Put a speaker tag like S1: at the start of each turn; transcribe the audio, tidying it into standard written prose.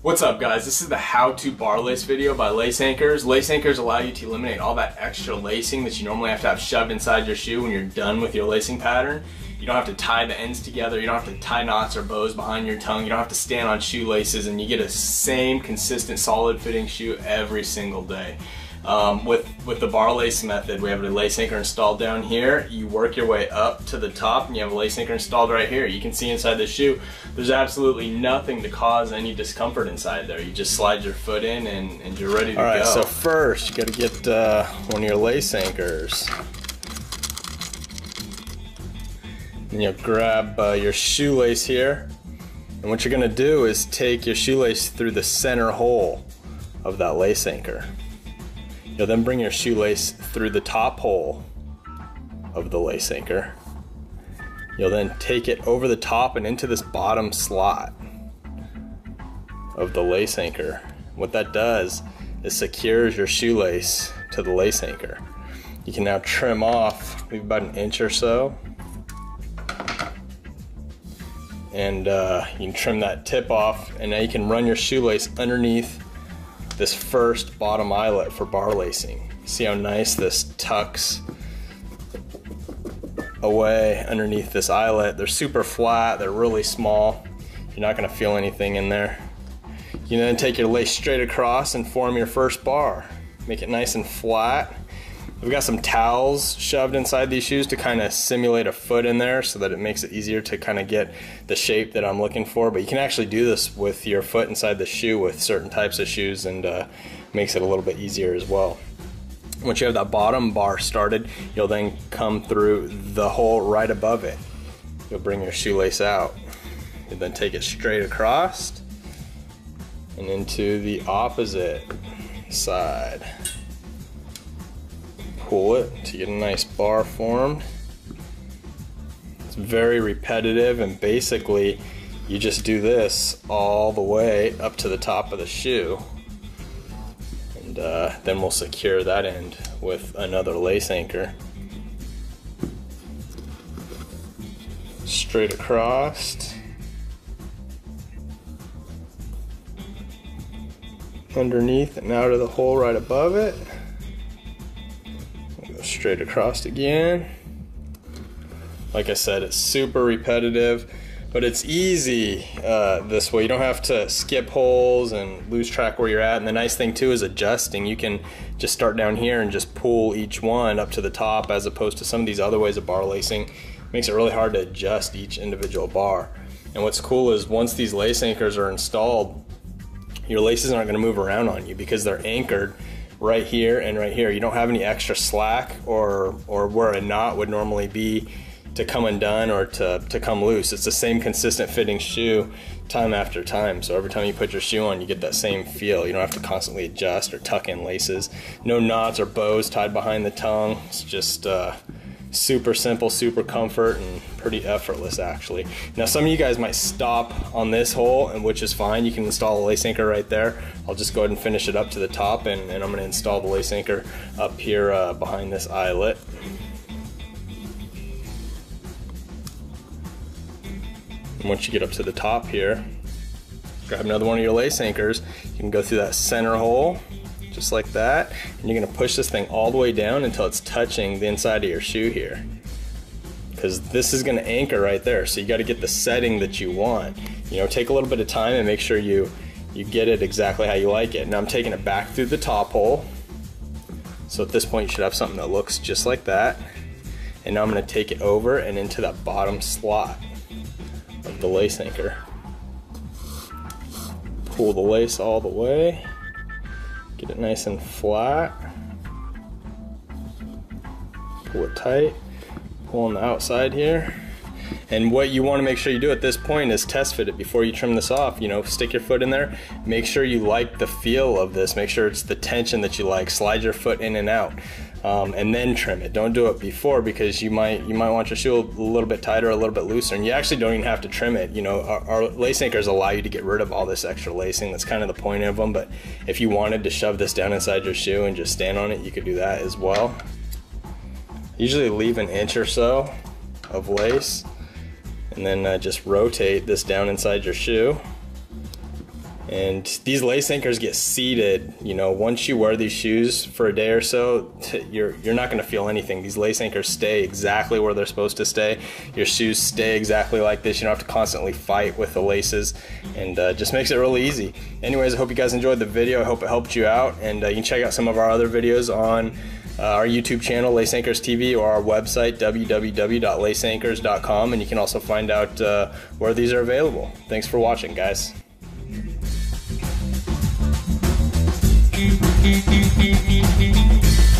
S1: What's up guys, this is the how-to bar lace video by Lace Anchors. Lace Anchors allow you to eliminate all that extra lacing that you normally have to have shoved inside your shoe when you're done with your lacing pattern. You don't have to tie the ends together, you don't have to tie knots or bows behind your tongue, you don't have to stand on shoelaces, and you get a same consistent solid fitting shoe every single day. With the bar lace method, we have a lace anchor installed down here. You work your way up to the top and you have a lace anchor installed right here. You can see inside the shoe, there's absolutely nothing to cause any discomfort inside there. You just slide your foot in and you're ready to go.
S2: Alright, so first you gotta get one of your lace anchors. And you'll grab your shoelace here. And what you're gonna do is take your shoelace through the center hole of that lace anchor. You'll then bring your shoelace through the top hole of the lace anchor. You'll then take it over the top and into this bottom slot of the lace anchor. What that does is secures your shoelace to the lace anchor. You can now trim off maybe about an inch or so. And you can trim that tip off, and now you can run your shoelace underneath this first bottom eyelet for bar lacing. See how nice this tucks away underneath this eyelet. They're super flat, they're really small. You're not gonna feel anything in there. You can then take your lace straight across and form your first bar. Make it nice and flat. We've got some towels shoved inside these shoes to kind of simulate a foot in there so that it makes it easier to kind of get the shape that I'm looking for. But you can actually do this with your foot inside the shoe with certain types of shoes, and makes it a little bit easier as well. Once you have that bottom bar started, you'll then come through the hole right above it. You'll bring your shoelace out. You'll then take it straight across and into the opposite side. Pull it to get a nice bar formed. It's very repetitive, and basically you just do this all the way up to the top of the shoe, and then we'll secure that end with another lace anchor. Straight across, underneath and out of the hole right above it. Straight across again. Like I said, it's super repetitive, but it's easy this way. You don't have to skip holes and lose track where you're at. And the nice thing too is adjusting. You can just start down here and just pull each one up to the top, as opposed to some of these other ways of bar lacing. It makes it really hard to adjust each individual bar. And what's cool is once these lace anchors are installed, your laces aren't going to move around on you because they're anchored right here and right here. You don't have any extra slack or where a knot would normally be to come undone or to come loose. It's the same consistent fitting shoe time after time. So every time you put your shoe on, you get that same feel. You don't have to constantly adjust or tuck in laces. No knots or bows tied behind the tongue. It's just super simple, super comfort, and pretty effortless actually. Now some of you guys might stop on this hole, and which is fine. You can install a lace anchor right there. I'll just go ahead and finish it up to the top, and I'm going to install the lace anchor up here behind this eyelet. And once you get up to the top here, grab another one of your lace anchors. You can go through that center hole just like that, and you're going to push this thing all the way down until it's touching the inside of your shoe here, because this is going to anchor right there. So you got to get the setting that you want. You know, take a little bit of time and make sure you get it exactly how you like it. Now I'm taking it back through the top hole, so at this point you should have something that looks just like that. And now I'm going to take it over and into that bottom slot of the lace anchor. Pull the lace all the way. Get it nice and flat. Pull it tight. Pull on the outside here. And what you want to make sure you do at this point is test fit it before you trim this off. You know, stick your foot in there. Make sure you like the feel of this. Make sure it's the tension that you like. Slide your foot in and out. And then trim it. Don't do it before, because you might want your shoe a little bit tighter, a little bit looser, and you actually don't even have to trim it. You know, our lace anchors allow you to get rid of all this extra lacing. That's kind of the point of them. But if you wanted to shove this down inside your shoe and just stand on it, you could do that as well. Usually leave an inch or so of lace, and then just rotate this down inside your shoe. And these lace anchors get seated, you know, once you wear these shoes for a day or so, you're not going to feel anything. These lace anchors stay exactly where they're supposed to stay. Your shoes stay exactly like this. You don't have to constantly fight with the laces, and just makes it really easy. Anyways, I hope you guys enjoyed the video. I hope it helped you out, and you can check out some of our other videos on our YouTube channel, Lace Anchors TV, or our website, www.laceanchors.com, and you can also find out where these are available. Thanks for watching, guys.
S3: Thank you.